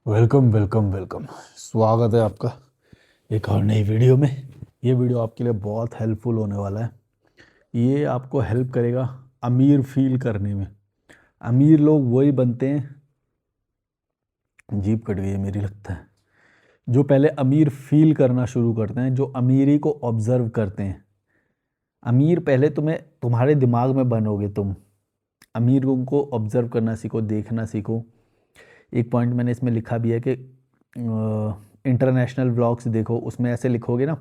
Welcome welcome welcome. स्वागत है आपका एक और नई वीडियो में। ये वीडियो आपके लिए बहुत हेल्पफुल होने वाला है। ये आपको हेल्प करेगा अमीर फील करने में। अमीर लोग वही बनते हैं, जीभ कट गई है मेरी लगता है, जो पहले अमीर फील करना शुरू करते हैं, जो अमीरी को ऑब्जर्व करते हैं। अमीर पहले तुम्हारे दिमाग में बनोगे तुम। अमीरों को ऑब्जर्व करना सीखो, देखना सीखो। एक पॉइंट मैंने इसमें लिखा भी है कि इंटरनेशनल व्लॉग्स देखो, उसमें ऐसे लिखोगे ना,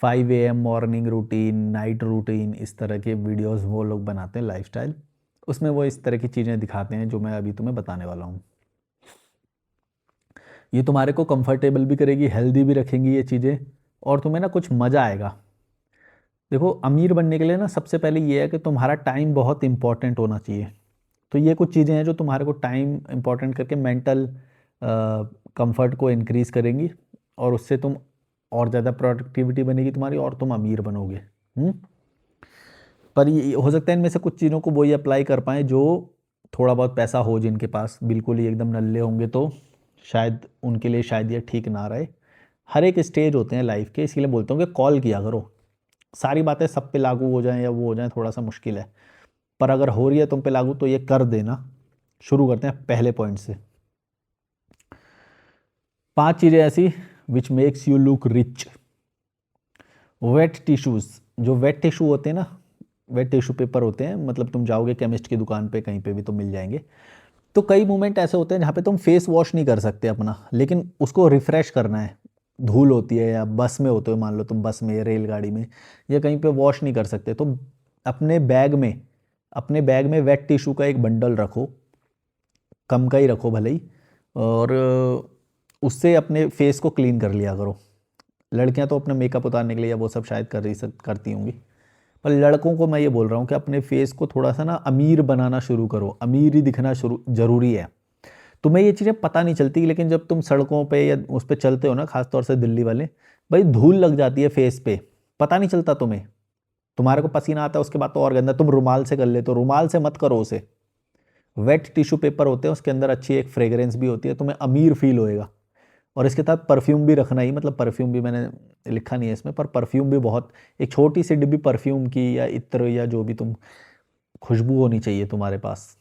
5 AM morning routine, night routine, इस तरह के वीडियोस वो लोग बनाते हैं लाइफस्टाइल। उसमें वो इस तरह की चीज़ें दिखाते हैं जो मैं अभी तुम्हें बताने वाला हूँ। ये तुम्हारे को कंफर्टेबल भी करेगी, हेल्दी भी रखेंगी ये चीज़ें, और तुम्हें ना कुछ मज़ा आएगा। देखो, अमीर बनने के लिए ना सबसे पहले ये है कि तुम्हारा टाइम बहुत इंपॉर्टेंट होना चाहिए। तो ये कुछ चीज़ें हैं जो तुम्हारे को टाइम इंपॉर्टेंट करके मेंटल कंफर्ट को इंक्रीज़ करेंगी, और उससे तुम और ज़्यादा प्रोडक्टिविटी बनेगी तुम्हारी, और तुम अमीर बनोगे। हम्म। पर ये हो सकता है इनमें से कुछ चीज़ों को वही अप्लाई कर पाए जो थोड़ा बहुत पैसा हो, जिनके पास बिल्कुल ही एकदम नल्ले होंगे तो शायद उनके लिए शायद ये ठीक ना रहे। हर एक स्टेज होते हैं लाइफ के, इसलिए बोलता हूँ कि कॉल किया करो। सारी बातें सब पे लागू हो जाएं या वो हो जाएं थोड़ा सा मुश्किल है, पर अगर हो रही है तुम पे लागू तो ये कर देना। शुरू करते हैं पहले पॉइंट से। 5 चीज़ें ऐसी which makes you look rich. Wet tissues, जो वेट टिश्यू होते हैं ना, वेट टिश्यू पेपर होते हैं, मतलब तुम जाओगे केमिस्ट की दुकान पे, कहीं पे भी तो मिल जाएंगे। तो कई मोमेंट ऐसे होते हैं जहाँ पे तुम फेस वॉश नहीं कर सकते अपना, लेकिन उसको रिफ्रेश करना है। धूल होती है, या बस में होते हो, मान लो तुम बस में, रेलगाड़ी में, या कहीं पे वॉश नहीं कर सकते, तो अपने बैग में अपने बैग में वेट टिश्यू का एक बंडल रखो। कम का ही रखो भले ही, और उससे अपने फेस को क्लीन कर लिया करो। लड़कियां तो अपना मेकअप उतारने के लिए या वो सब शायद करती होंगी, पर लड़कों को मैं ये बोल रहा हूँ कि अपने फेस को थोड़ा सा ना अमीर बनाना शुरू करो। अमीर ही दिखना शुरू जरूरी है। तुम्हें ये चीज़ें पता नहीं चलती, लेकिन जब तुम सड़कों पे या उस पे चलते हो ना, खासतौर से दिल्ली वाले, भाई धूल लग जाती है फेस पे, पता नहीं चलता तुम्हें। तुम्हारे को पसीना आता है, उसके बाद तो और गंदा, तुम रुमाल से कर लेते हो। रुमाल से मत करो उसे। वेट टिश्यू पेपर होते हैं, उसके अंदर अच्छी एक फ्रेग्रेंस भी होती है, तुम्हें अमीर फील होएगा। और इसके साथ परफ्यूम भी रखना ही, मतलब परफ्यूम भी मैंने लिखा नहीं है इसमें, पर परफ्यूम भी बहुत, एक छोटी सी डिब्बी परफ्यूम की या इत्र या जो भी तुम, खुशबू होनी चाहिए तुम्हारे पास।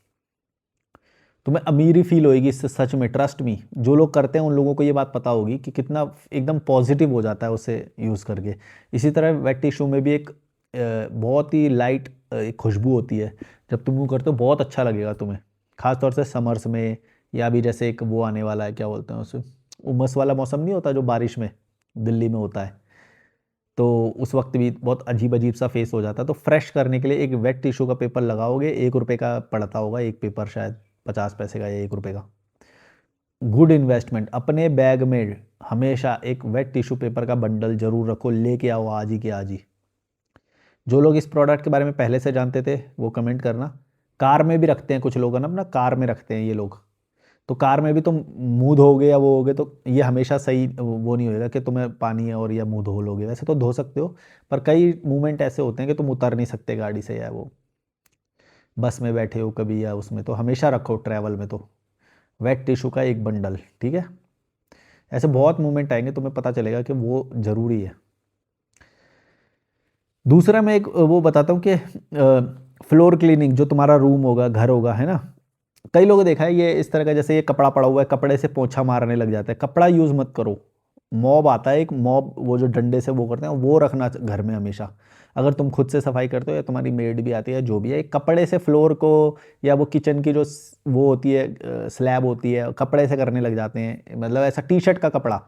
तुम्हें अमीरी फील होएगी इससे, सच में, ट्रस्ट मी। जो लोग करते हैं उन लोगों को ये बात पता होगी कि कितना एकदम पॉजिटिव हो जाता है उसे यूज़ करके। इसी तरह वेट टिश्यू में भी एक बहुत ही लाइट एक खुशबू होती है। जब तुम वो करते हो बहुत अच्छा लगेगा तुम्हें, खासतौर से समर्स में, या भी जैसे एक वो आने वाला है, क्या बोलते हैं उसे, उमस वाला मौसम नहीं होता जो बारिश में दिल्ली में होता है, तो उस वक्त भी बहुत अजीब अजीब सा फेस हो जाता है। तो फ्रेश करने के लिए एक वेट टिश्यू का पेपर लगाओगे, 1 रुपये का पड़ता होगा एक पेपर, शायद 50 पैसे का या 1 रुपये का। Good investment. अपने बैग में हमेशा एक वेट टिश्यू पेपर का बंडल जरूर रखो, लेके आओ आज ही के आज ही। जो लोग इस प्रोडक्ट के बारे में पहले से जानते थे वो कमेंट करना। कार में भी रखते हैं कुछ लोग, है ना, अपना कार में रखते हैं ये लोग। तो कार में भी तुम मुंह धोगे या वो होगे तो ये हमेशा सही वो नहीं होएगा कि तुम्हें पानी और या मुंह धो लोगे। वैसे तो धो सकते हो, पर कई मूवमेंट ऐसे होते हैं कि तुम उतर नहीं सकते गाड़ी से, या वो बस में बैठे हो कभी या उसमें, तो हमेशा रखो ट्रैवल में तो वेट टिश्यू का एक बंडल, ठीक है। ऐसे बहुत मूवमेंट आएंगे, तुम्हें पता चलेगा कि वो ज़रूरी है। दूसरा मैं एक वो बताता हूँ कि फ्लोर क्लीनिंग, जो तुम्हारा रूम होगा, घर होगा, है ना, कई लोगों देखा है ये इस तरह का, जैसे ये कपड़ा पड़ा हुआ है, कपड़े से पोंछा मारने लग जाता है। कपड़ा यूज़ मत करो। मॉब आता है एक, मॉब, वो जो डंडे से वो करते हैं, वो रखना घर में हमेशा। अगर तुम खुद से सफाई करते हो या तुम्हारी मेड भी आती है, जो भी है, एक कपड़े से फ्लोर को, या वो किचन की जो वो होती है स्लैब होती है, कपड़े से करने लग जाते हैं। मतलब ऐसा टी शर्ट का कपड़ा,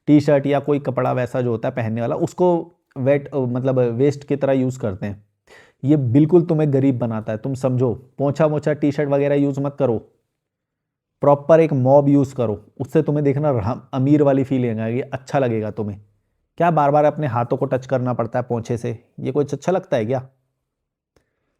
टी शर्ट या कोई कपड़ा वैसा जो होता है पहनने वाला, उसको वेट मतलब वेस्ट की तरह यूज़ करते हैं। ये बिल्कुल तुम्हें गरीब बनाता है, तुम समझो। पोंछा मोछा टी शर्ट वगैरह यूज़ मत करो। प्रॉपर एक मॉब यूज़ करो, उससे तुम्हें देखना अमीर वाली फीलिंग आएगी, अच्छा लगेगा तुम्हें। क्या बार बार अपने हाथों को टच करना पड़ता है पोंछे से, ये कुछ अच्छा लगता है क्या?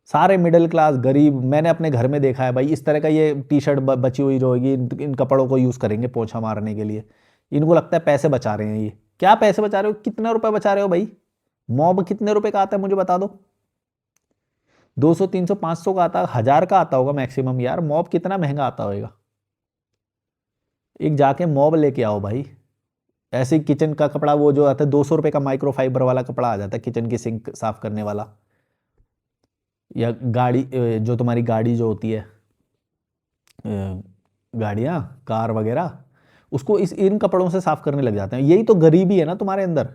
सारे मिडिल क्लास गरीब मैंने अपने घर में देखा है भाई, इस तरह का ये टी शर्ट बची हुई रहेगी, इन कपड़ों को यूज़ करेंगे पोंछा मारने के लिए। इनको लगता है पैसे बचा रहे हैं ये। क्या पैसे बचा रहे हो? कितना रुपए बचा रहे हो भाई? मॉब कितने रुपए का आता है मुझे बता दो। 200 300 500 का आता, 1000 का आता होगा मैक्सिमम। यार मॉब कितना महंगा आता होगा। एक जाके मॉब लेके आओ भाई। ऐसे ही किचन का कपड़ा वो जो आता है 200 रुपये का माइक्रोफाइबर वाला कपड़ा आ जाता है किचन की सिंक साफ करने वाला, या गाड़ी जो तुम्हारी गाड़ी जो होती है, गाड़ियाँ कार वगैरह, उसको इन कपड़ों से साफ करने लग जाते हैं। यही तो गरीबी है ना तुम्हारे अंदर।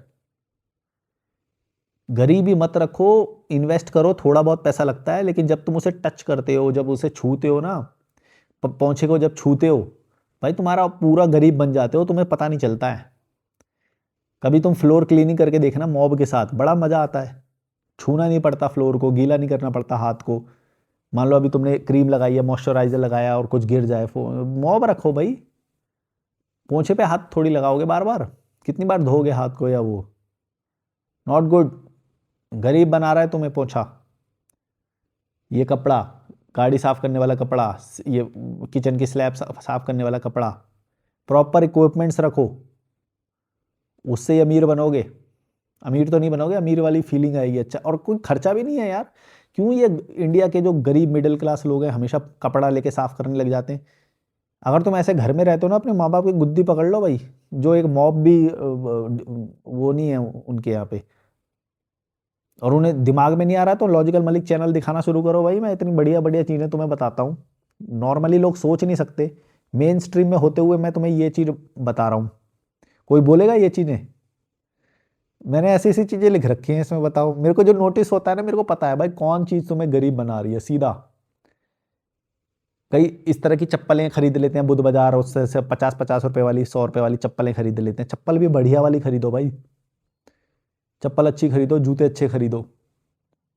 गरीबी मत रखो, इन्वेस्ट करो, थोड़ा बहुत पैसा लगता है, लेकिन जब तुम उसे टच करते हो, जब उसे छूते हो ना, पोंछे को जब छूते हो, भाई तुम्हारा पूरा गरीब बन जाते हो, तुम्हें पता नहीं चलता है। कभी तुम फ्लोर क्लीनिंग करके देखना मॉब के साथ, बड़ा मजा आता है। छूना नहीं पड़ता फ्लोर को, गीला नहीं करना पड़ता हाथ को। मान लो अभी तुमने क्रीम लगाई है, मॉइस्चराइजर लगाया और कुछ गिर जाए, मॉब रखो भाई। पोंछे पे हाथ थोड़ी लगाओगे बार बार, कितनी बार धोगे हाथ को, या वो नॉट गुड। गरीब बना रहा है तुम्हें पोंछा। ये कपड़ा, गाड़ी साफ करने वाला कपड़ा, ये किचन की स्लैब साफ करने वाला कपड़ा, प्रॉपर इक्विपमेंट्स रखो, उससे ही अमीर बनोगे। अमीर तो नहीं बनोगे, अमीर वाली फीलिंग आएगी। अच्छा, और कोई खर्चा भी नहीं है यार। क्यों ये इंडिया के जो गरीब मिडिल क्लास लोग हैं हमेशा कपड़ा लेके साफ करने लग जाते हैं। अगर तुम ऐसे घर में रहते हो ना, अपने माँ बाप की गुद्दी पकड़ लो भाई। जो एक मॉब भी वो नहीं है उनके यहाँ पे, और उन्हें दिमाग में नहीं आ रहा है, तो लॉजिकल मलिक चैनल दिखाना शुरू करो भाई। मैं इतनी बढ़िया बढ़िया चीज़ें तुम्हें बताता हूँ, नॉर्मली लोग सोच नहीं सकते। मेन स्ट्रीम में होते हुए मैं तुम्हें ये चीज़ बता रहा हूँ। कोई बोलेगा ये चीज़ें? मैंने ऐसी ऐसी चीज़ें लिख रखी हैं इसमें, बताओ। मेरे को जो नोटिस होता है ना, मेरे को पता है भाई कौन चीज़ तुम्हें गरीब बना रही है सीधा। कई इस तरह की चप्पलें खरीद लेते हैं बुध बाजार, उससे से 50-50 रुपए वाली, 100 रुपए वाली चप्पलें खरीद लेते हैं। चप्पल भी बढ़िया वाली खरीदो भाई, चप्पल अच्छी खरीदो, जूते अच्छे खरीदो।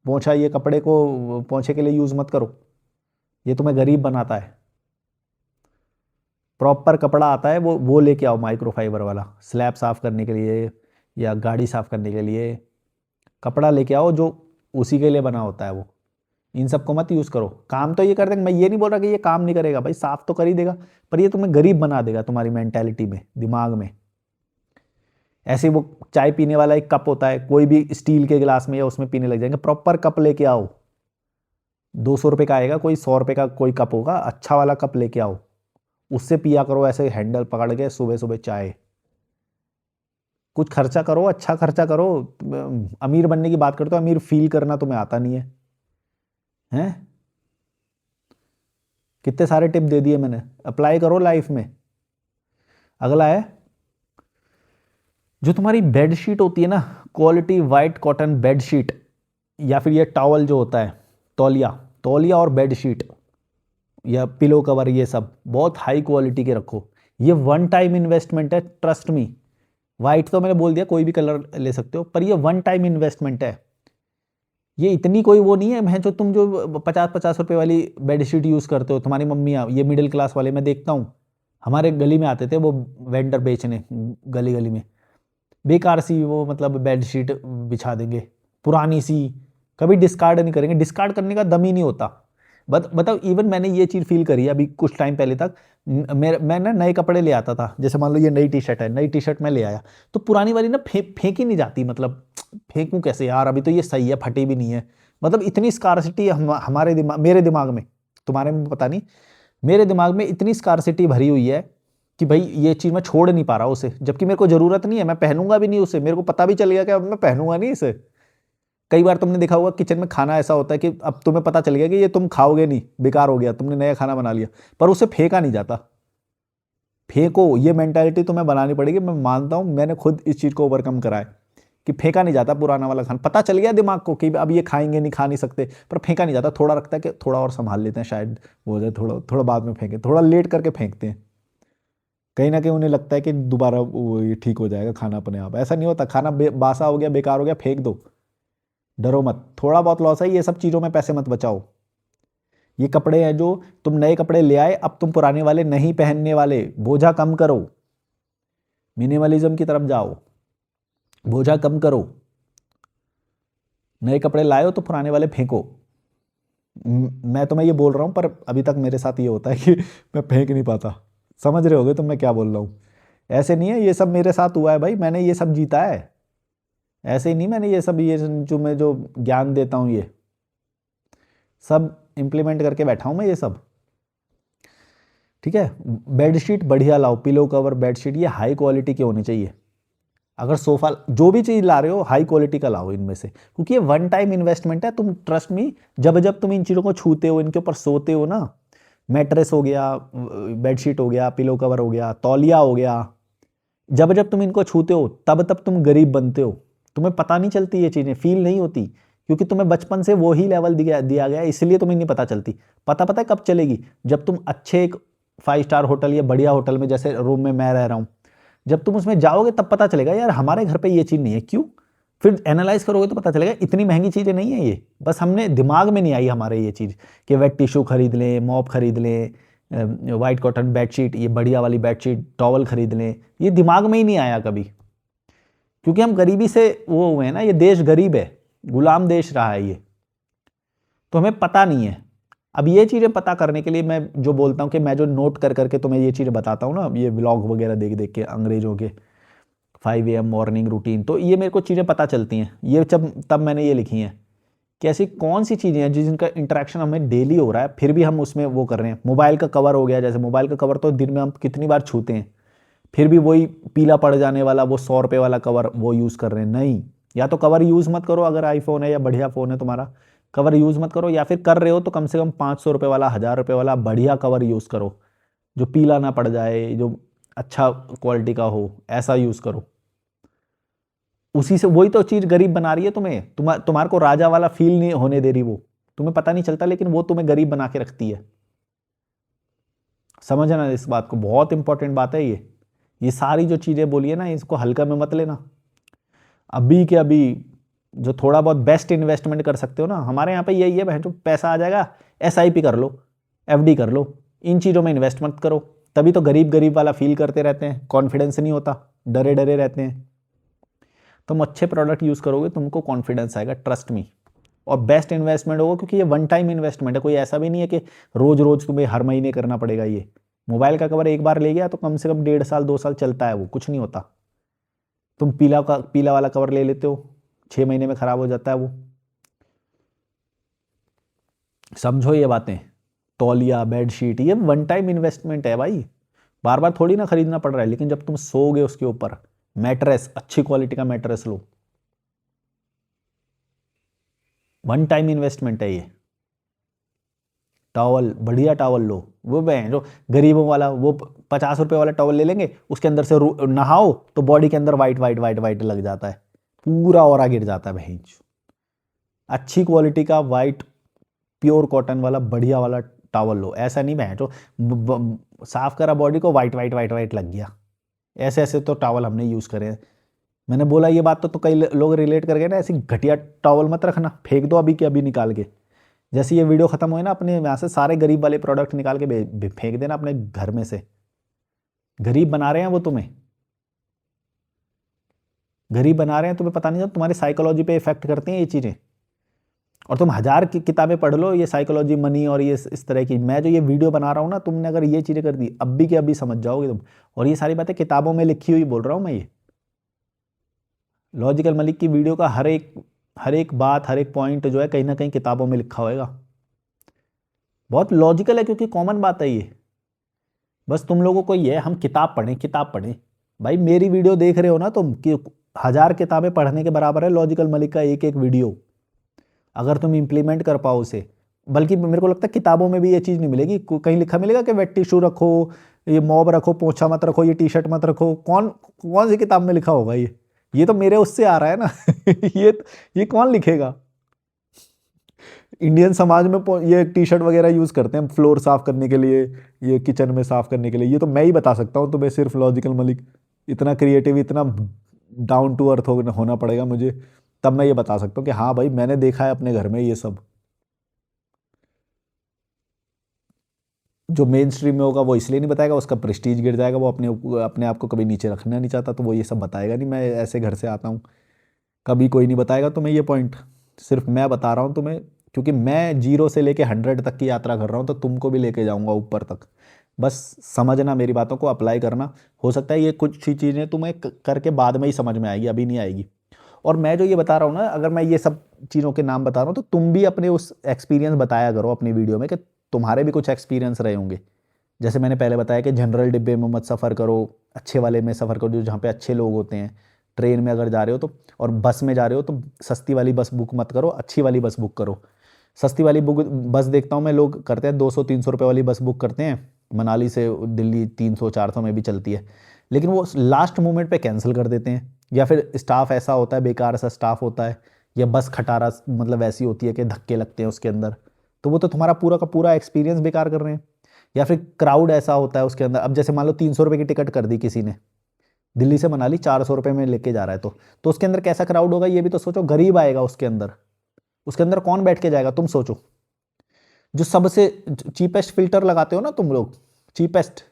पोंछा, ये कपड़े को पोंछे के लिए यूज़ मत करो, ये तुम्हें गरीब बनाता है। प्रॉपर कपड़ा आता है, वो लेके आओ, माइक्रोफाइबर वाला, स्लैब साफ करने के लिए या गाड़ी साफ करने के लिए कपड़ा लेके आओ, जो उसी के लिए बना होता है वो। इन सबको मत यूज़ करो। काम तो ये कर देगा, मैं ये नहीं बोल रहा कि ये काम नहीं करेगा भाई, साफ तो कर ही देगा, पर ये तुम्हें गरीब बना देगा तुम्हारी मेंटेलिटी में, दिमाग में। ऐसे वो चाय पीने वाला एक कप होता है, कोई भी स्टील के गिलास में या उसमें पीने लग जाएंगे। प्रॉपर कप लेके आओ, 200 रुपये का आएगा, कोई 100 रुपये का कोई कप होगा, अच्छा वाला कप लेके आओ, उससे पिया करो ऐसे हैंडल पकड़ के सुबह सुबह चाय। कुछ खर्चा करो, अच्छा खर्चा करो। अमीर बनने की बात करते हो, अमीर फील करना तुम्हें आता नहीं है, हैं? कितने सारे टिप दे दिए मैंने, अप्लाई करो लाइफ में। अगला है, जो तुम्हारी बेड शीट होती है ना, quality white cotton bed sheet, या फिर ये टॉवल जो होता है, तौलिया, तौलिया और बेड शीट या पिलो कवर, ये सब बहुत हाई क्वालिटी के रखो। ये वन टाइम इन्वेस्टमेंट है, ट्रस्ट मी। वाइट तो मैंने बोल दिया, कोई भी कलर ले सकते हो, पर ये वन टाइम इन्वेस्टमेंट है। ये इतनी कोई वो नहीं है। मैं जो तुम जो 50-50 रुपए वाली बेडशीट यूज़ करते हो, तुम्हारी मम्मियाँ, ये मिडिल क्लास वाले, मैं देखता हूँ हमारे गली में आते थे वो वेंडर बेचने, गली गली में बेकार सी वो मतलब बेडशीट बिछा देंगे, पुरानी सी, कभी डिस्कार्ड नहीं करेंगे। डिस्कार्ड करने का दम ही नहीं होता। बताओ, इवन मैंने ये चीज़ फील करी है अभी कुछ टाइम पहले तक। मैं ना नए कपड़े ले आता था, जैसे मान लो ये नई टी शर्ट है, नई टी शर्ट मैं ले आया, तो पुरानी वाली ना फेंकी नहीं जाती। मतलब फेंकूं कैसे यार, अभी तो ये सही है, फटी भी नहीं है। मतलब इतनी स्कारसिटी है हमारे दिमाग, मेरे दिमाग में, तुम्हारे में पता नहीं, मेरे दिमाग में इतनी स्कारसिटी भरी हुई है कि भाई ये चीज़ मैं छोड़ नहीं पा रहा उसे, जबकि मेरे को ज़रूरत नहीं है, मैं पहनूंगा भी नहीं उसे। मेरे को पता भी चल गया कि अब मैं पहनूंगा नहीं इसे। कई बार तुमने देखा होगा किचन में खाना ऐसा होता है कि अब तुम्हें पता चल गया कि ये तुम खाओगे नहीं, बेकार हो गया, तुमने नया खाना बना लिया, पर उसे फेंका नहीं जाता। फेंको, ये मेंटालिटी तुम्हें बनानी पड़ेगी। मैं मानता हूँ, मैंने खुद इस चीज़ को ओवरकम करा है कि फेंका नहीं जाता पुराना वाला खाना। पता चल गया दिमाग को कि अब ये खाएंगे नहीं, खा नहीं सकते, पर फेंका नहीं जाता। थोड़ा रखता है कि थोड़ा और संभाल लेते हैं, शायद वो हो जाए, थोड़ा थोड़ा बाद में फेंके, थोड़ा लेट करके फेंकते हैं। कहीं ना कहीं उन्हें लगता है कि दोबारा ये ठीक हो जाएगा खाना अपने आप। ऐसा नहीं होता, खाना बासा हो गया, बेकार हो गया, फेंक दो। डरो मत, थोड़ा बहुत लॉस है, ये सब चीज़ों में पैसे मत बचाओ। ये कपड़े हैं जो तुम नए कपड़े ले आए, अब तुम पुराने वाले नहीं पहनने वाले, बोझा कम करो, मिनिमलिज्म की तरफ जाओ, बोझा कम करो। नए कपड़े लाए हो तो पुराने वाले फेंको। मैं तुम्हें ये बोल रहा हूँ, पर अभी तक मेरे साथ ये होता है कि मैं फेंक नहीं पाता। समझ रहे होगे तुम मैं क्या बोल रहा हूँ? ऐसे नहीं है, ये सब मेरे साथ हुआ है भाई, मैंने ये सब जीता है। ऐसे ही नहीं, मैंने ये सब, ये जो मैं जो ज्ञान देता हूँ, ये सब इम्प्लीमेंट करके बैठा हूँ मैं, ये सब। ठीक है। बेडशीट बढ़िया लाओ, पिलो कवर बेडशीट ये हाई क्वालिटी के होने चाहिए। अगर सोफा जो भी चीज़ ला रहे हो हाई क्वालिटी का लाओ इनमें से, क्योंकि ये वन टाइम इन्वेस्टमेंट है। तुम ट्रस्ट मी, जब जब तुम इन चीज़ों को छूते हो, इनके ऊपर सोते हो ना, मैट्रेस हो गया, बेडशीट हो गया, पिलो कवर हो गया, तौलिया हो गया, जब जब तुम इनको छूते हो तब तब तुम गरीब बनते हो। तुम्हें पता नहीं चलती ये चीज़ें, फील नहीं होती, क्योंकि तुम्हें बचपन से वो ही लेवल दिया दिया गया है, इसलिए तुम्हें नहीं पता चलती। पता है कब चलेगी? जब तुम अच्छे एक 5 स्टार होटल या बढ़िया होटल में, जैसे रूम में मैं रह रहा हूँ, जब तुम उसमें जाओगे तब पता चलेगा यार हमारे घर पे ये चीज़ नहीं है, क्यों? फिर एनालाइज करोगे तो पता चलेगा इतनी महंगी चीज़ें नहीं है ये, बस हमने दिमाग में नहीं आई हमारे ये चीज़ कि वेट टिश्यू खरीद लें, मॉप खरीद लें, वाइट कॉटन बेडशीट, ये बढ़िया वाली बेडशीट, टॉवल खरीद लें, ये दिमाग में ही नहीं आया कभी, क्योंकि हम गरीबी से वो हुए हैं ना, ये देश गरीब है, गुलाम देश रहा है ये, तो हमें पता नहीं है। अब ये चीज़ें पता करने के लिए मैं जो बोलता हूँ कि मैं जो नोट कर करके तुम्हें ये चीज़ें बताता हूँ ना, ये व्लॉग वगैरह देख देख के अंग्रेजों के 5 AM मॉर्निंग रूटीन, तो ये मेरे को चीज़ें पता चलती हैं, ये जब तब मैंने ये लिखी हैं कि ऐसी कौन सी चीज़ें हैं जिनका इंटरेक्शन हमें डेली हो रहा है, फिर भी हम उसमें वो कर रहे हैं। मोबाइल का कवर हो गया, जैसे मोबाइल का कवर तो दिन में हम कितनी बार छूते हैं, फिर भी वही पीला पड़ जाने वाला वो 100 रुपये वाला कवर वो यूज़ कर रहे हैं। नहीं, या तो कवर यूज़ मत करो, अगर आईफोन है या बढ़िया फ़ोन है तुम्हारा, कवर यूज़ मत करो, या फिर कर रहे हो तो कम से कम 500 रुपये वाला, 1000 रुपये वाला बढ़िया कवर यूज़ करो, जो पीला ना पड़ जाए, जो अच्छा क्वालिटी का हो, ऐसा यूज़ करो। उसी से वही तो चीज़ गरीब बना रही है तुम्हें, तुम्हारे को राजा वाला फील नहीं होने दे रही वो, तुम्हें पता नहीं चलता, लेकिन वो तुम्हें गरीब बना के रखती है। समझना इस बात को, बहुत इंपॉर्टेंट बात है ये सारी जो चीज़ें बोली है ना, इसको हल्का में मत लेना। अभी के अभी जो थोड़ा बहुत बेस्ट इन्वेस्टमेंट कर सकते हो ना, हमारे यहाँ पे यही है, जो पैसा आ जाएगा SIP कर लो, FD कर लो, इन चीज़ों में इन्वेस्ट मत करो, तभी तो गरीब गरीब वाला फील करते रहते हैं, कॉन्फिडेंस नहीं होता, डरे डरे रहते हैं। तुम अच्छे प्रोडक्ट यूज़ करोगे, तुमको कॉन्फिडेंस आएगा, ट्रस्ट मी, और बेस्ट इन्वेस्टमेंट होगा, क्योंकि ये वन टाइम इन्वेस्टमेंट है, कोई ऐसा भी नहीं है कि रोज़ रोज़ तुम्हें हर महीने करना पड़ेगा। ये मोबाइल का कवर एक बार ले गया तो कम से कम 1.5 साल 2 साल चलता है, वो कुछ नहीं होता। तुम पीला वाला कवर ले लेते हो, 6 महीने में ख़राब हो जाता है वो। समझो ये बातें, तौलिया बेडशीट ये वन टाइम इन्वेस्टमेंट है भाई, बार बार थोड़ी ना खरीदना पड़ रहा है, लेकिन जब तुम सोओगे उसके ऊपर, मैट्रेस अच्छी क्वालिटी का मैट्रेस लो, वन टाइम इन्वेस्टमेंट है ये। टॉवल बढ़िया टॉवल लो, वो जो गरीबों वाला वो 50 रुपये वाला टॉवल ले लेंगे, उसके अंदर से नहाओ तो बॉडी के अंदर वाइट वाइट वाइट वाइट लग जाता है, पूरा ऑरा गिर जाता है भैंस। अच्छी क्वालिटी का वाइट प्योर कॉटन वाला बढ़िया वाला टॉवल लो, ऐसा नहीं भैंस साफ करा बॉडी को वाइट वाइट वाइट वाइट लग गया। ऐसे ऐसे तो टॉवल हमने यूज़ करे हैं। मैंने बोला ये बात तो कई लोग रिलेट कर गए ना, ऐसी घटिया टॉवल मत रखना, फेंक दो अभी के अभी निकाल के। जैसे ये वीडियो खत्म हुए ना, अपने यहाँ से सारे गरीब वाले प्रोडक्ट निकाल के फेंक देना अपने घर में से। गरीब बना रहे हैं वो तुम्हें, गरीब बना रहे हैं, तुम्हें पता नहीं चलता, तुम्हारी साइकोलॉजी पे इफेक्ट करती हैं ये चीज़ें। और तुम 1000 की किताबें पढ़ लो, ये साइकोलॉजी मनी और ये इस तरह की, मैं जो ये वीडियो बना रहा हूँ ना, तुमने अगर ये चीज़ें कर दी अभी के अभी समझ जाओगे तुम। और ये सारी बातें किताबों में लिखी हुई बोल रहा हूँ मैं, ये लॉजिकल मलिक की वीडियो का हर एक बात, हर एक पॉइंट जो है कहीं ना कहीं किताबों में लिखा होएगा। बहुत लॉजिकल है, क्योंकि कॉमन बात है ये। बस तुम लोगों को ये है, हम किताब पढ़ें किताब पढ़ें। भाई मेरी वीडियो देख रहे हो ना तुम, कि 1000 किताबें पढ़ने के बराबर है लॉजिकल मलिक का एक एक वीडियो, अगर तुम इंप्लीमेंट कर पाओ उसे। बल्कि मेरे को लगता है किताबों में भी ये चीज़ नहीं मिलेगी, कहीं लिखा मिलेगा कि वेट टिश्यू रखो, ये मॉब रखो, पोछा मत रखो, ये टी-शर्ट मत रखो, कौन कौन सी किताब में लिखा होगा ये तो मेरे उससे आ रहा है ना ये कौन लिखेगा? इंडियन समाज में ये टी-शर्ट वगैरह यूज़ करते हैं फ्लोर साफ करने के लिए, ये किचन में साफ करने के लिए, ये तो मैं ही बता सकता हूँ तुम्हें, सिर्फ लॉजिकल मलिक। इतना क्रिएटिव, इतना डाउन टू अर्थ होना पड़ेगा मुझे, तब मैं ये बता सकता हूँ कि हाँ भाई मैंने देखा है अपने घर में ये सब। जो मेन स्ट्रीम में होगा वो इसलिए नहीं बताएगा, उसका प्रेस्टीज गिर जाएगा, वो अपने आप को कभी नीचे रखना नहीं चाहता, तो वो ये सब बताएगा नहीं। मैं ऐसे घर से आता हूँ, कभी कोई नहीं बताएगा तुम्हें ये पॉइंट, सिर्फ मैं बता रहा हूँ तुम्हें, क्योंकि मैं 0 से लेके 100 तक की यात्रा कर रहा हूँ, तो तुमको भी लेके जाऊँगा ऊपर तक। बस समझना, मेरी बातों को अप्लाई करना। हो सकता है ये कुछ ही चीज़ें तुम्हें करके बाद में ही समझ में आएगी, अभी नहीं आएगी। और मैं जो ये बता रहा हूँ ना, अगर मैं ये सब चीज़ों के नाम बता रहा हूँ, तो तुम भी अपने उस एक्सपीरियंस बताया करो अपनी वीडियो में, कि तुम्हारे भी कुछ एक्सपीरियंस रहे होंगे, जैसे मैंने पहले बताया कि जनरल डिब्बे में मत सफ़र करो, अच्छे वाले में सफ़र करो, जो जहाँ पे अच्छे लोग होते हैं। ट्रेन में अगर जा रहे हो तो, और बस में जा रहे हो तो सस्ती वाली बस बुक मत करो, अच्छी वाली बस बुक करो। सस्ती वाली बुक बस देखता हूँ मैं लोग करते हैं 200-300 रुपये वाली बस बुक करते हैं, मनाली से दिल्ली 300-400 में भी चलती है, लेकिन वो लास्ट मोमेंट पे कैंसिल कर देते हैं, या फिर स्टाफ ऐसा होता है, बेकार सा स्टाफ होता है, या बस खटारा मतलब ऐसी होती है कि धक्के लगते हैं उसके अंदर, तो वो तो तुम्हारा पूरा का पूरा एक्सपीरियंस बेकार कर रहे हैं। या फिर क्राउड ऐसा होता है उसके अंदर, अब जैसे मान लो 300 रुपये की टिकट कर दी किसी ने, दिल्ली से मनाली 400 रुपये में लेके जा रहा है, तो उसके अंदर कैसा क्राउड होगा ये भी तो सोचो, गरीब आएगा उसके अंदर, उसके अंदर कौन बैठ के जाएगा तुम सोचो। जो सबसे चीपेस्ट फिल्टर लगाते हो ना तुम लोग, चीपेस्ट,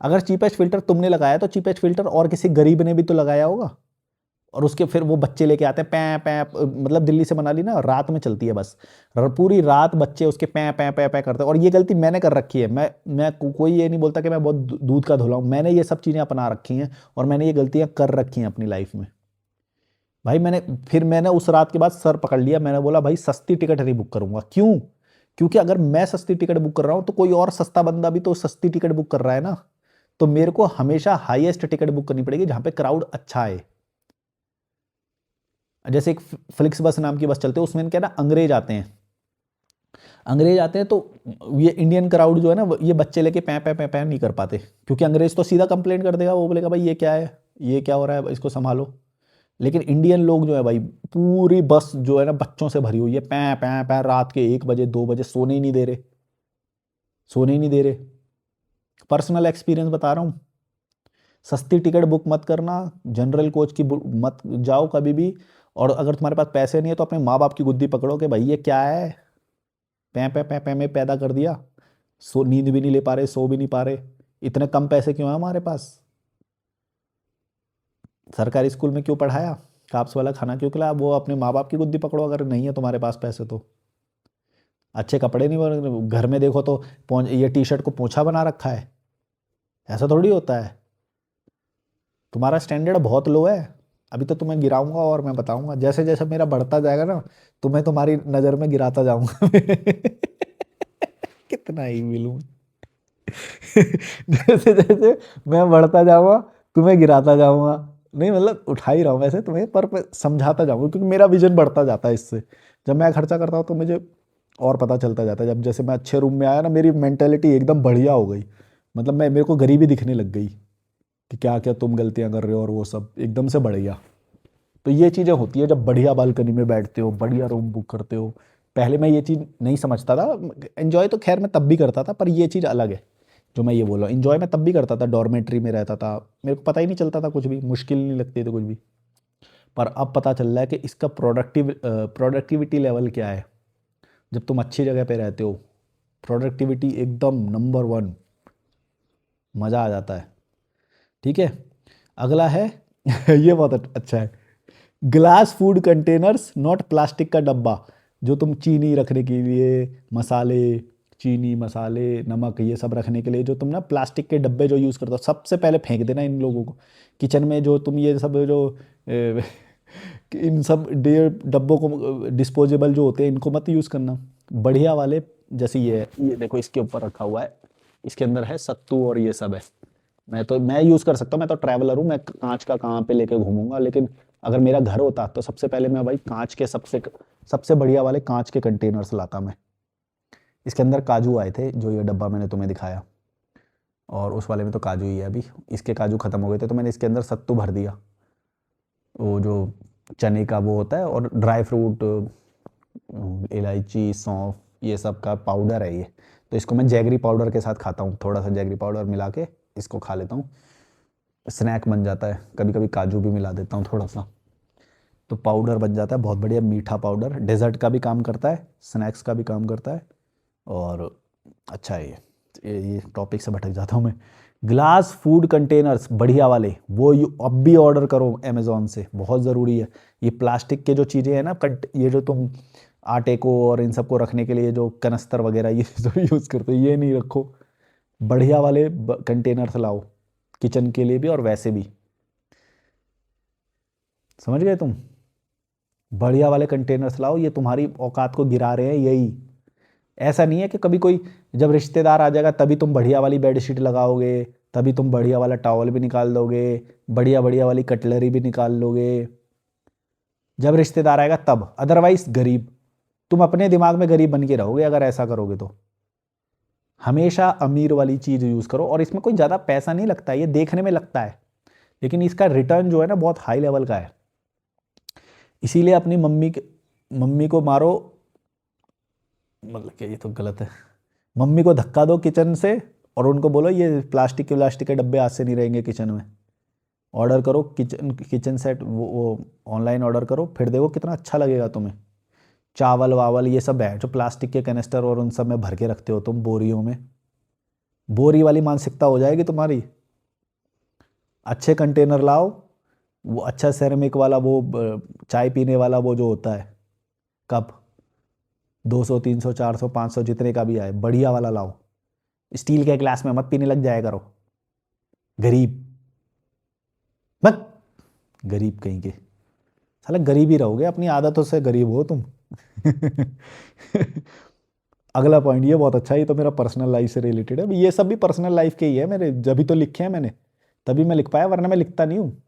अगर चीपेस्ट फिल्टर तुमने लगाया तो चीपेस्ट फिल्टर और किसी गरीब ने भी तो लगाया होगा, और उसके फिर वो बच्चे लेके आते हैं पै पै, मतलब दिल्ली से मनाली ना रात में चलती है बस, पूरी रात बच्चे उसके पै पै पै पै करते हैं, और ये गलती मैंने कर रखी है, मैं कोई ये नहीं बोलता कि मैं बहुत दूध का धुला हूँ, मैंने ये सब चीज़ें अपना रखी हैं, और मैंने ये गलतियाँ कर रखी हैं अपनी लाइफ में भाई। मैंने उस रात के बाद सर पकड़ लिया, मैंने बोला भाई सस्ती टिकट नहीं बुक करूंगा। क्यों? क्योंकि अगर मैं सस्ती टिकट बुक कर रहा हूं तो कोई और सस्ता बंदा भी तो सस्ती टिकट बुक कर रहा है ना, तो मेरे को हमेशा हाईएस्ट टिकट बुक करनी पड़ेगी जहां पे क्राउड अच्छा है। जैसे एक फ्लिक्स बस नाम की बस चलती है, उसमें क्या ना अंग्रेज आते हैं, अंग्रेज आते हैं तो ये इंडियन क्राउड जो है ना, ये बच्चे लेके पै पै पै पै नहीं कर पाते, क्योंकि अंग्रेज तो सीधा कंप्लेंट कर देगा, वो बोलेगा भाई ये क्या है, ये क्या हो रहा है, इसको संभालो। लेकिन इंडियन लोग जो है भाई, पूरी बस जो है ना बच्चों से भरी हुई है, पै पै पै, रात के 1 बजे 2 बजे सोने ही नहीं दे रहे, सोने ही नहीं दे रहे। पर्सनल एक्सपीरियंस बता रहा हूँ। सस्ती टिकट बुक मत करना, जनरल कोच की मत जाओ कभी भी, और अगर तुम्हारे पास पैसे नहीं है तो अपने माँ बाप की गुद्दी पकड़ो कि भाई ये क्या है, पै पै पै पै में पैदा कर दिया, सो नींद भी नहीं ले पा रहे, सो भी नहीं पा रहे, इतने कम पैसे क्यों है हमारे पास, सरकारी स्कूल में क्यों पढ़ाया, काप्स वाला खाना क्यों खिलाया, वो अपने माँ बाप की गुद्दी पकड़ो अगर नहीं है तुम्हारे पास पैसे तो। अच्छे कपड़े नहीं घर में देखो तो ये टी शर्ट को पोंछा बना रखा है, ऐसा थोड़ी होता है। तुम्हारा स्टैंडर्ड बहुत लो है, अभी तो तुम्हें गिराऊंगा, और मैं बताऊंगा जैसे जैसे मेरा बढ़ता जाएगा ना, तुम्हें तुम्हारी नज़र में गिराता जाऊंगा। कितना ही मिलूं। जैसे जैसे मैं बढ़ता जाऊंगा तुम्हें गिराता जाऊंगा, नहीं मतलब उठा ही रहा हूँ वैसे तुम्हें, पर मैं समझाता जाऊंगा, क्योंकि मेरा विजन बढ़ता जाता है इससे। जब मैं खर्चा करता हूँ तो मुझे और पता चलता जाता है, जब जैसे मैं अच्छे रूम में आया ना, मेरी मेंटेलिटी एकदम बढ़िया हो गई, मतलब मैं मेरे को गरीबी दिखने लग गई कि क्या क्या तुम गलतियां कर रहे हो, और वो सब एकदम से बढ़ गया। तो ये चीज़ें होती है जब बढ़िया बालकनी में बैठते हो, बढ़िया रूम बुक करते हो। पहले मैं ये चीज़ नहीं समझता था, एंजॉय तो खैर मैं तब भी करता था, पर ये चीज़ अलग है जो मैं ये बोल रहा हूँ, एंजॉय मैं तब भी करता था, डॉर्मेट्री में रहता था, मेरे को पता ही नहीं चलता था कुछ भी, मुश्किल नहीं लगती थी कुछ भी। पर अब पता चल रहा है कि इसका प्रोडक्टिविटी लेवल क्या है। जब तुम अच्छी जगह पे रहते हो, प्रोडक्टिविटी एकदम नंबर 1, मज़ा आ जाता है। ठीक है, अगला है ये बहुत अच्छा है, glass food containers not plastic का डब्बा, जो तुम चीनी रखने के लिए, मसाले, चीनी मसाले नमक ये सब रखने के लिए जो तुम ना प्लास्टिक के डब्बे जो यूज़ करते हो, सबसे पहले फेंक देना इन लोगों को। किचन में जो तुम ये सब जो इन सब डब्बों को, डिस्पोजेबल जो होते हैं, इनको मत यूज़ करना। बढ़िया वाले, जैसे ये देखो इसके ऊपर रखा हुआ है, इसके अंदर है सत्तू और ये सब है, मैं यूज़ कर सकता हूँ, मैं तो ट्रैवलर हूँ, मैं कांच का कहाँ पे लेके घूमूंगा, लेकिन अगर मेरा घर होता तो सबसे पहले मैं भाई कांच के सबसे सबसे बढ़िया वाले कांच के कंटेनर्स लाता मैं। इसके अंदर काजू आए थे, जो ये डब्बा मैंने तुम्हें दिखाया, और उस वाले में तो काजू ही है, अभी इसके काजू खत्म हो गए थे तो मैंने इसके अंदर सत्तू भर दिया, वो जो चने का वो होता है, और ड्राई फ्रूट, इलायची, सौंफ, ये सब का पाउडर है ये। तो इसको मैं जैगरी पाउडर के साथ खाता हूँ, थोड़ा सा जैगरी पाउडर मिला के इसको खा लेता हूँ, स्नैक बन जाता है। कभी कभी काजू भी मिला देता हूँ थोड़ा सा, तो पाउडर बन जाता है बहुत बढ़िया मीठा पाउडर, डेजर्ट का भी काम करता है, स्नैक्स का भी काम करता है, और अच्छा है ये टॉपिक से भटक जाता हूँ मैं। ग्लास फूड कंटेनर्स बढ़िया वाले, वो अब भी ऑर्डर करो अमेज़ॉन से, बहुत ज़रूरी है। ये प्लास्टिक के जो चीज़ें हैं ना, ये जो तुम आटे को और इन सबको रखने के लिए जो कनस्तर वगैरह ये जो यूज़ करते हो, ये नहीं रखो, बढ़िया वाले कंटेनर्स लाओ, किचन के लिए भी और वैसे भी। समझ गए तुम? बढ़िया वाले कंटेनर्स लाओ, ये तुम्हारी औकात को गिरा रहे हैं यही, ऐसा नहीं है कि कभी कोई जब रिश्तेदार आ जाएगा तभी तुम बढ़िया वाली बेडशीट लगाओगे, तभी तुम बढ़िया वाला टॉवल भी निकाल दोगे, बढ़िया बढ़िया वाली कटलरी भी निकाल लोगे, जब रिश्तेदार आएगा तब। अदरवाइज गरीब, तुम अपने दिमाग में गरीब बन के रहोगे अगर ऐसा करोगे तो। हमेशा अमीर वाली चीज़ यूज़ करो, और इसमें कोई ज़्यादा पैसा नहीं लगता है, ये देखने में लगता है लेकिन इसका रिटर्न जो है ना बहुत हाई लेवल का है। इसीलिए अपनी मम्मी को मारो, मतलब कि ये तो गलत है, मम्मी को धक्का दो किचन से और उनको बोलो ये प्लास्टिक के डब्बे आज से नहीं रहेंगे किचन में। ऑर्डर करो किचन सेट, वो ऑनलाइन ऑर्डर करो, फिर देखो कितना अच्छा लगेगा तुम्हें। चावल वावल ये सब है जो प्लास्टिक के कैनिस्टर और उन सब में भर के रखते हो तुम बोरियों में, बोरी वाली मानसिकता हो जाएगी तुम्हारी। अच्छे कंटेनर लाओ, वो अच्छा सेरेमिक वाला, वो चाय पीने वाला वो जो होता है कप, 200 300 400 500 जितने का भी आए, बढ़िया वाला लाओ। स्टील के ग्लास में मत पीने लग जाया करो, गरीब मत, गरीब कहीं के, साला गरीब ही रहोगे, अपनी आदतों से गरीब हो तुम। अगला पॉइंट ये बहुत अच्छा है, ये तो मेरा पर्सनल लाइफ से रिलेटेड है, ये सब भी पर्सनल लाइफ के ही है मेरे, जब भी तो लिखे हैं मैंने, तभी मैं लिख पाया, वरना मैं लिखता नहीं हूँ।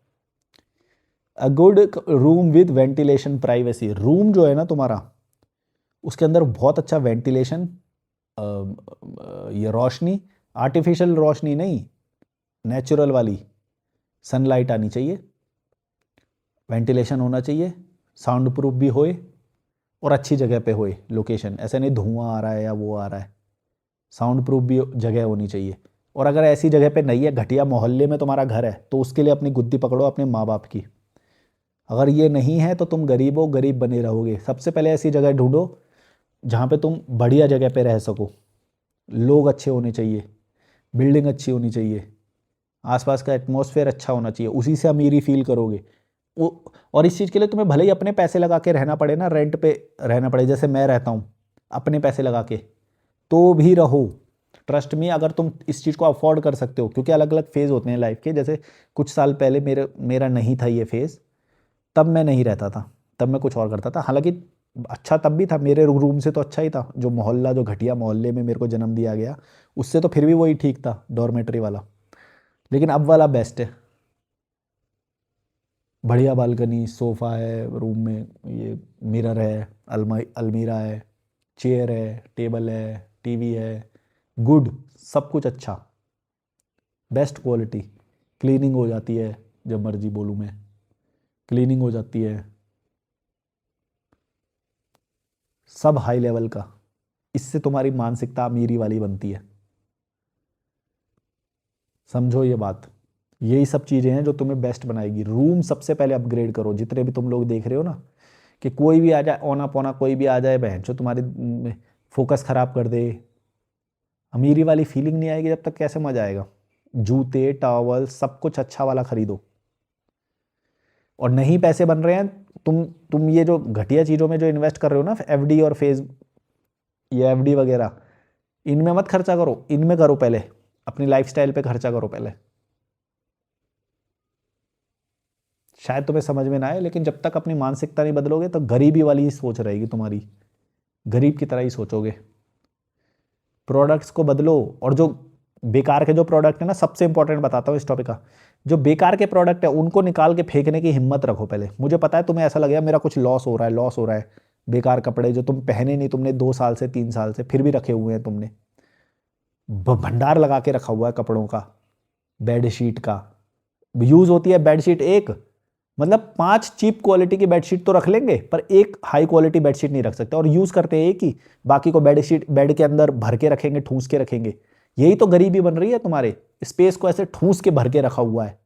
A good room with ventilation privacy, room जो है ना तुम्हारा उसके अंदर बहुत अच्छा वेंटिलेशन, ये रोशनी, आर्टिफिशियल रोशनी नहीं, नेचुरल वाली सनलाइट आनी चाहिए, वेंटिलेशन होना चाहिए, साउंड प्रूफ भी होए और अच्छी जगह पे होए लोकेशन, ऐसे नहीं धुआं आ रहा है या वो आ रहा है, साउंड प्रूफ भी जगह होनी चाहिए। और अगर ऐसी जगह पे नहीं है, घटिया मोहल्ले में तुम्हारा घर है, तो उसके लिए अपनी गुद्दी पकड़ो अपने माँ बाप की। अगर ये नहीं है तो तुम गरीब हो, गरीब बने रहोगे। सबसे पहले ऐसी जगह ढूंढो जहाँ पे तुम बढ़िया जगह पे रह सको, लोग अच्छे होने चाहिए, बिल्डिंग अच्छी होनी चाहिए, आसपास का एटमॉस्फेयर अच्छा होना चाहिए, उसी से अमीरी फील करोगे वो। और इस चीज़ के लिए तुम्हें भले ही अपने पैसे लगा के रहना पड़े ना, रेंट पे रहना पड़े, जैसे मैं रहता हूँ अपने पैसे लगा के, तो भी रहो। ट्रस्ट मी, अगर तुम इस चीज़ को अफोर्ड कर सकते हो, क्योंकि अलग अलग फेज़ होते हैं लाइफ के, जैसे कुछ साल पहले मेरा नहीं था ये फेज़, तब मैं नहीं रहता था, तब मैं कुछ और करता था, हालांकि अच्छा तब भी था, मेरे रूम से तो अच्छा ही था, जो मोहल्ला, जो घटिया मोहल्ले में मेरे को जन्म दिया गया उससे तो फिर भी वही ठीक था, डॉर्मेटरी वाला। लेकिन अब वाला बेस्ट है, बढ़िया बालकनी, सोफ़ा है रूम में, ये मिरर है, अलमीरा है, चेयर है, टेबल है, टीवी है, गुड, सब कुछ अच्छा, बेस्ट क्वालिटी, क्लीनिंग हो जाती है जब मर्जी बोलूँ मैं, क्लीनिंग हो जाती है, सब हाई लेवल का। इससे तुम्हारी मानसिकता अमीरी वाली बनती है, समझो ये बात। यही सब चीज़ें हैं जो तुम्हें बेस्ट बनाएगी। रूम सबसे पहले अपग्रेड करो, जितने भी तुम लोग देख रहे हो ना, कि कोई भी आ जाए, औना पौना कोई भी आ जाए, बहन जो तुम्हारी फोकस खराब कर दे, अमीरी वाली फीलिंग नहीं आएगी जब तक, कैसे मजा आएगा। जूते टॉवल सब कुछ अच्छा वाला खरीदो। और नहीं पैसे बन रहे हैं, तुम ये जो घटिया चीज़ों में जो इन्वेस्ट कर रहे हो ना, एफडी और फेज, ये एफडी वगैरह, इनमें मत खर्चा करो, इनमें करो पहले, अपनी लाइफस्टाइल पे खर्चा करो पहले। शायद तुम्हें समझ में ना आए, लेकिन जब तक अपनी मानसिकता नहीं बदलोगे तो गरीबी वाली ही सोच रहेगी तुम्हारी, गरीब की तरह ही सोचोगे। प्रोडक्ट्स को बदलो, और जो बेकार के जो प्रोडक्ट है ना, सबसे इंपॉर्टेंट बताता हूँ इस टॉपिक का, जो बेकार के प्रोडक्ट है उनको निकाल के फेंकने की हिम्मत रखो पहले। मुझे पता है तुम्हें ऐसा लगेगा मेरा कुछ लॉस हो रहा है, लॉस हो रहा है, बेकार कपड़े जो तुम पहने नहीं, तुमने 2 साल से 3 साल से फिर भी रखे हुए हैं, तुमने भंडार लगा के रखा हुआ है कपड़ों का, बेडशीट का, यूज होती है बेडशीट एक, मतलब 5 चीप क्वालिटी की बेडशीट तो रख लेंगे, पर एक हाई क्वालिटी बेडशीट नहीं रख सकते, और यूज करते हैं एक ही, बाकी को बेडशीट बेड के अंदर भर के रखेंगे, ठूस के रखेंगे। यही तो गरीबी बन रही है तुम्हारे, स्पेस को ऐसे ठूस के भर के रखा हुआ है,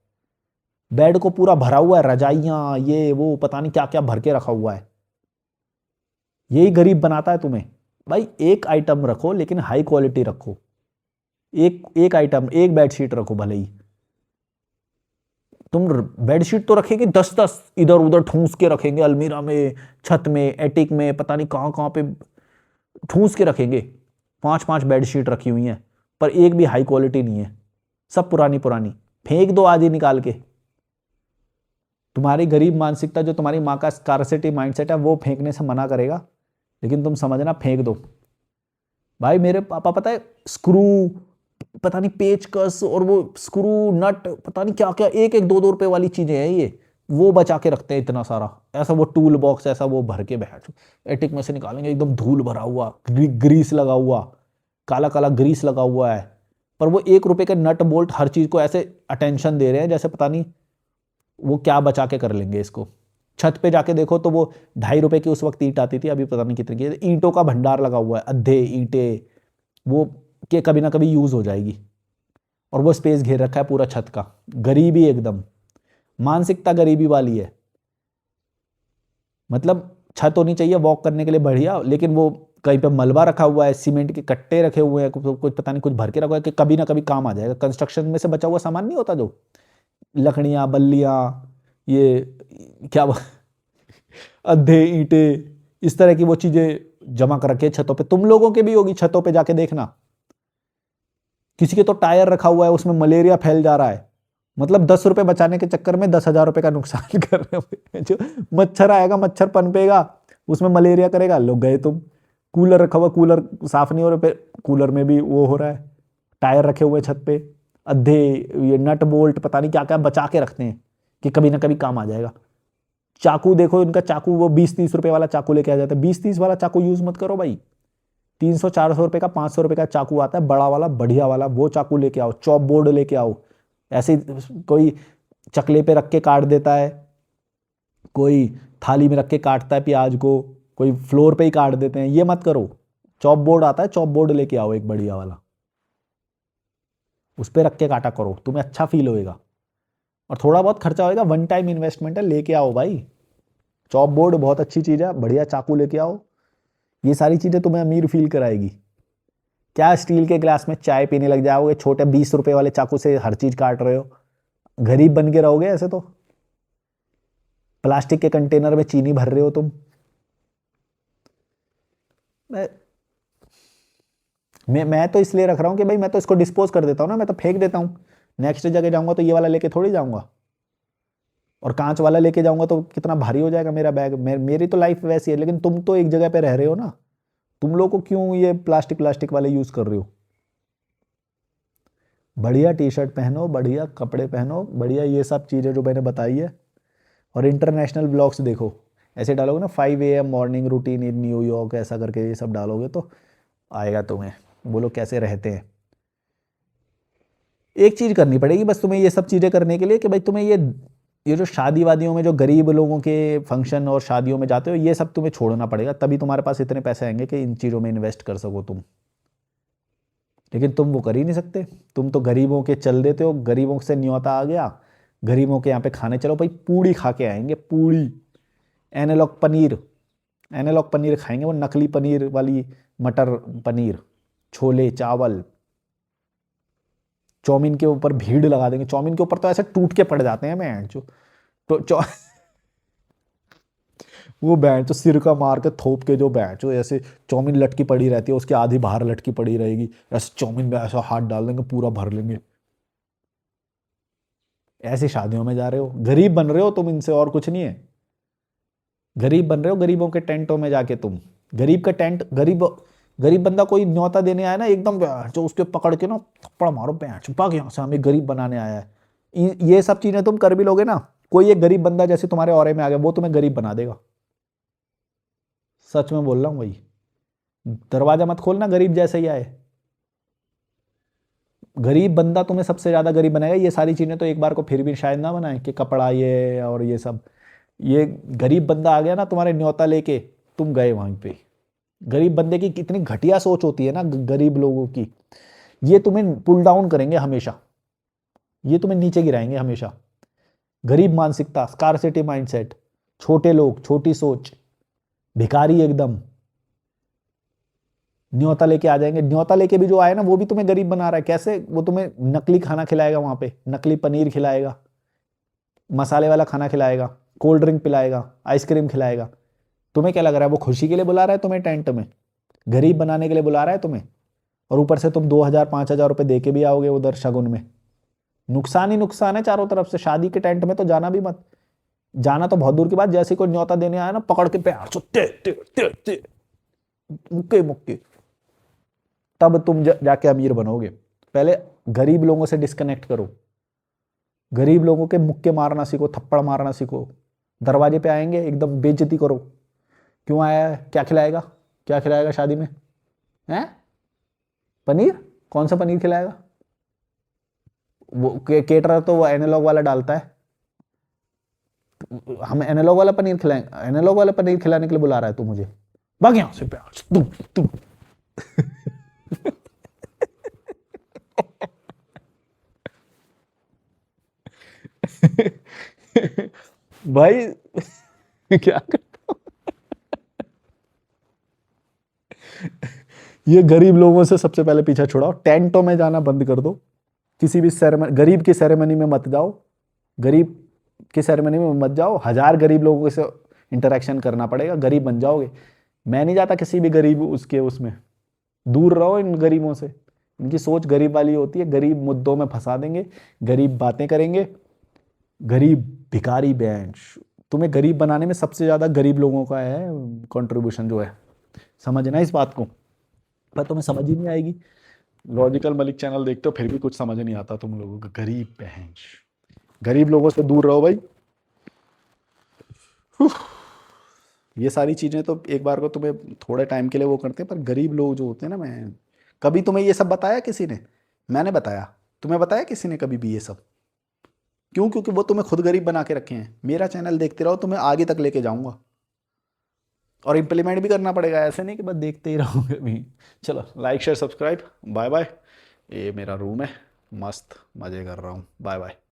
बेड को पूरा भरा हुआ है, रजाइयां ये वो पता नहीं क्या क्या भर के रखा हुआ है। यही गरीब बनाता है तुम्हें। भाई एक आइटम रखो लेकिन हाई क्वालिटी रखो, एक एक आइटम, एक बेडशीट रखो भले ही, तुम बेडशीट तो रखेंगे 10-10 इधर उधर ठूस के रखेंगे, अलमीरा में, छत में, एटिक में, पता नहीं कहाँ कहाँ पे ठूस के रखेंगे, 5-5 बेडशीट रखी हुई हैं, पर एक भी हाई क्वालिटी नहीं है, सब पुरानी पुरानी, फेंक दो आज ही निकाल के। तुम्हारी गरीब मानसिकता, जो तुम्हारी माँ का स्कार्सिटी माइंडसेट है, वो फेंकने से मना करेगा, लेकिन तुम समझना फेंक दो। भाई मेरे पापा पता है स्क्रू, पता नहीं पेचकस और वो स्क्रू नट, पता नहीं क्या क्या, एक एक 2-2 रुपए वाली चीजें हैं ये, वो बचा के रखते हैं इतना सारा, ऐसा वो टूल बॉक्स ऐसा वो भर के बैठ, एटिक में से निकालेंगे एकदम धूल भरा हुआ, ग्रीस लगा हुआ, काला काला ग्रीस लगा हुआ है, पर वो 1 रुपए के नट बोल्ट हर चीज को ऐसे अटेंशन दे रहे हैं जैसे पता नहीं वो क्या बचा के कर लेंगे इसको। छत पे जाके देखो तो वो 2.5 रुपए की उस वक्त ईंट आती थी, अभी पता नहीं कितने की, ईंटों का भंडार लगा हुआ है, अद्धे ईंटें वो के कभी ना कभी यूज हो जाएगी, और वो स्पेस घेर रखा है पूरा छत का। गरीबी एकदम, मानसिकता गरीबी वाली है। मतलब छत होनी चाहिए वॉक करने के लिए बढ़िया, लेकिन वो कहीं पे मलबा रखा हुआ है, सीमेंट के कट्टे रखे हुए हैं, कुछ पता नहीं कुछ भर के रखा हुआ है कि कभी ना कभी काम आ जाएगा। कंस्ट्रक्शन में से बचा हुआ सामान नहीं होता जो लकड़ियां बल्लियां, ये क्या अद्धे ईंटें, इस तरह की वो चीजें जमा कर रखी है छतों पे। तुम लोगों के भी होगी छतों पे, जाके देखना। किसी के तो टायर रखा हुआ है, उसमें मलेरिया फैल जा रहा है। मतलब 10 रुपए बचाने के चक्कर में 10,000 रुपए का नुकसान कर रहे हो। जो मच्छर आएगा, मच्छर पनपेगा, उसमें मलेरिया करेगा, लोग गए तुम। कूलर रखा हुआ, कूलर साफ नहीं हो रहा, कूलर में भी वो हो रहा है। टायर रखे हुए छत पे, अद्धे ये नट बोल्ट पता नहीं क्या क्या बचा के रखते हैं कि कभी ना कभी काम आ जाएगा। चाकू देखो इनका, चाकू वो 20-30 रुपए वाला चाकू लेके आ जाता है। 20-30 वाला चाकू यूज मत करो भाई। 300-400 रुपए का, 500 रुपए का चाकू आता है बड़ा वाला बढ़िया वाला, वो चाकू लेके आओ। चॉप बोर्ड लेके आओ। ऐसे कोई चकले पे रख के काट देता है, कोई थाली में रख के काटता है प्याज को, कोई फ्लोर पे ही काट देते हैं, ये मत करो। चॉप बोर्ड आता है, चॉप बोर्ड लेके आओ एक बढ़िया वाला, उस पर रख के काटा करो, तुम्हें अच्छा फील होएगा। और थोड़ा बहुत खर्चा होएगा, वन टाइम इन्वेस्टमेंट है, लेके आओ भाई। चॉप बोर्ड बहुत अच्छी चीज़ है, बढ़िया चाकू लेके आओ। ये सारी चीज़ें तुम्हें अमीर फील कराएगी। क्या स्टील के गिलास में चाय पीने लग जाओगे, छोटे 20 रुपए वाले चाकू से हर चीज काट रहे हो? गरीब बन के रहोगे ऐसे तो। प्लास्टिक के कंटेनर में चीनी भर रहे हो तुम। मैं मैं तो इसलिए रख रहा हूँ कि भाई मैं तो इसको डिस्पोज कर देता हूँ ना, मैं तो फेंक देता हूँ। नेक्स्ट जगह जाऊंगा तो ये वाला लेके थोड़ी जाऊंगा, और कांच वाला लेके जाऊंगा तो कितना भारी हो जाएगा मेरा बैग। मेरी तो लाइफ वैसी है, लेकिन तुम तो एक जगह पे रह रहे हो ना, तुम लोग को क्यों ये प्लास्टिक प्लास्टिक वाले यूज कर रहे हो? बढ़िया टी शर्ट पहनो, बढ़िया कपड़े पहनो, बढ़िया ये सब चीज़ें जो मैंने बताई है। और इंटरनेशनल ब्लॉग्स देखो, ऐसे डालोगे ना 5 AM morning routine in New York, ऐसा करके ये सब डालोगे तो आएगा तुम्हें, वो लोग कैसे रहते हैं। एक चीज़ करनी पड़ेगी बस तुम्हें ये सब चीज़ें करने के लिए, कि भाई तुम्हें ये जो शादी वादियों में जो गरीब लोगों के फंक्शन और शादियों में जाते हो, ये सब तुम्हें छोड़ना पड़ेगा, तभी तुम्हारे पास इतने पैसे आएंगे कि इन चीज़ों में इन्वेस्ट कर सको तुम। लेकिन तुम वो कर ही नहीं सकते। तुम तो गरीबों के चल देते हो, गरीबों से न्योता आ गया, गरीबों के यहाँ पे खाने चलो भाई, पूड़ी खा के आएंगे, पूड़ी। एनालॉग पनीर, एनालॉग पनीर खाएंगे, वो नकली पनीर वाली मटर पनीर, छोले चावल। चाउमीन के ऊपर भीड़ लगा देंगे, चाउमीन के ऊपर तो ऐसे टूट के पड़ जाते हैं मैं जो, तो वो बैंड तो सिरका मार के थोप के जो बैंड जो ऐसे चाउमीन लटकी पड़ी रहती है, उसकी आधी बाहर लटकी पड़ी रहेगी, ऐसे चाउमीन में ऐसा हाथ डाल देंगे पूरा भर लेंगे। ऐसी शादियों में जा रहे हो, गरीब बन रहे हो तुम इनसे, और कुछ नहीं है। गरीब बन रहे हो गरीबों के टेंटों में जाके तुम। गरीब का टेंट, गरीब गरीब बंदा कोई न्योता देने आया ना, एकदम जो उसके पकड़ के ना थप्पड़ मारो, भाग यहाँ से, हमें गरीब बनाने आया है। ये सब चीजें तुम कर भी लोगे ना, कोई एक गरीब बंदा जैसे तुम्हारे औरे में आ गया, वो तुम्हें गरीब बना देगा। सच में बोल रहा हूँ भाई, दरवाजा मत खोलना गरीब जैसे ही आए। गरीब बंदा तुम्हें सबसे ज्यादा गरीब बनाएगा। ये सारी चीजें तो एक बार को फिर भी शायद ना बनाए, कि कपड़ा ये और ये सब। ये गरीब बंदा आ गया ना तुम्हारे न्योता लेके, तुम गए वहीं पे। गरीब बंदे की कितनी घटिया सोच होती है ना गरीब लोगों की। ये तुम्हें पुल डाउन करेंगे हमेशा, ये तुम्हें नीचे गिराएंगे हमेशा। गरीब मानसिकता, स्कार्सिटी माइंडसेट, छोटे लोग, छोटी सोच, भिखारी एकदम। न्योता लेके आ जाएंगे, न्योता लेके भी जो आए ना वो भी तुम्हें गरीब बना रहा है। कैसे? वो तुम्हें नकली खाना खिलाएगा, वहां पे नकली पनीर खिलाएगा, मसाले वाला खाना खिलाएगा, कोल्ड ड्रिंक पिलाएगा, आइसक्रीम खिलाएगा। तुम्हें क्या लग रहा है वो खुशी के लिए बुला रहा है तुम्हें टेंट में? गरीब बनाने के लिए बुला रहा है तुम्हें। और ऊपर से तुम 2,000-5,000 रुपए दे के भी आओगे उधर शगुन में। नुकसान ही नुकसान है चारों तरफ से। शादी के टेंट में तो जाना भी मत। जाना तो बहुत दूर की बात, जैसे कोई न्योता देने आया ना, पकड़ के प्यार से ते ते ते ते, मुक्के मुक्के। तब तुम जाके अमीर बनोगे। पहले गरीब लोगों से डिस्कनेक्ट करो, गरीब लोगों के मुक्के मारना सीखो, थप्पड़ मारना सीखो। दरवाजे पे आएंगे एकदम बेइज्जती करो, क्यों आया है, क्या खिलाएगा, क्या खिलाएगा शादी में, हैं? पनीर? कौन सा पनीर खिलाएगा? वो केटरर तो वो एनालॉग वाला डालता है, हम एनालॉग वाला पनीर खिलाएंगे, एनालॉग वाला पनीर खिलाने के लिए बुला रहा है तू मुझे? भाग यहाँ से प्यार तू। भाई क्या करता हूँ? ये गरीब लोगों से सबसे पहले पीछा छुड़ाओ, टेंटों में जाना बंद कर दो, किसी भी सेरेमनी, गरीब की सेरेमनी में मत जाओ, गरीब की सेरेमनी में मत जाओ। 1000 गरीब लोगों से इंटरेक्शन करना पड़ेगा, गरीब बन जाओगे। मैं नहीं जाता किसी भी गरीब उसके उसमें, दूर रहो इन गरीबों से, इनकी सोच गरीब वाली होती है, गरीब मुद्दों में फंसा देंगे, गरीब बातें करेंगे, गरीब भिखारी बेंच। तुम्हें गरीब बनाने में सबसे ज़्यादा गरीब लोगों का है कंट्रीब्यूशन जो है, समझना इस बात को, पर तुम्हें समझ ही नहीं आएगी। लॉजिकल मलिक चैनल देखते हो फिर भी कुछ समझ नहीं आता तुम लोगों को, गरीब बेंच। गरीब लोगों से दूर रहो भाई। ये सारी चीज़ें तो एक बार को तुम्हें थोड़े टाइम के लिए वो करते हैं, पर गरीब लोग जो होते हैं ना, मैं कभी तुम्हें ये सब बताया किसी ने? मैंने बताया? तुम्हें बताया किसी ने कभी भी ये सब? क्यों? क्योंकि वो तुम्हें खुद गरीब बना के रखे हैं। मेरा चैनल देखते रहो, तुम्हें आगे तक लेके जाऊंगा, और इम्प्लीमेंट भी करना पड़ेगा, ऐसे नहीं कि बस देखते ही रहोगे भी। चलो like share subscribe, bye bye. ये मेरा रूम है, मस्त मज़े कर रहा हूँ, बाय बाय।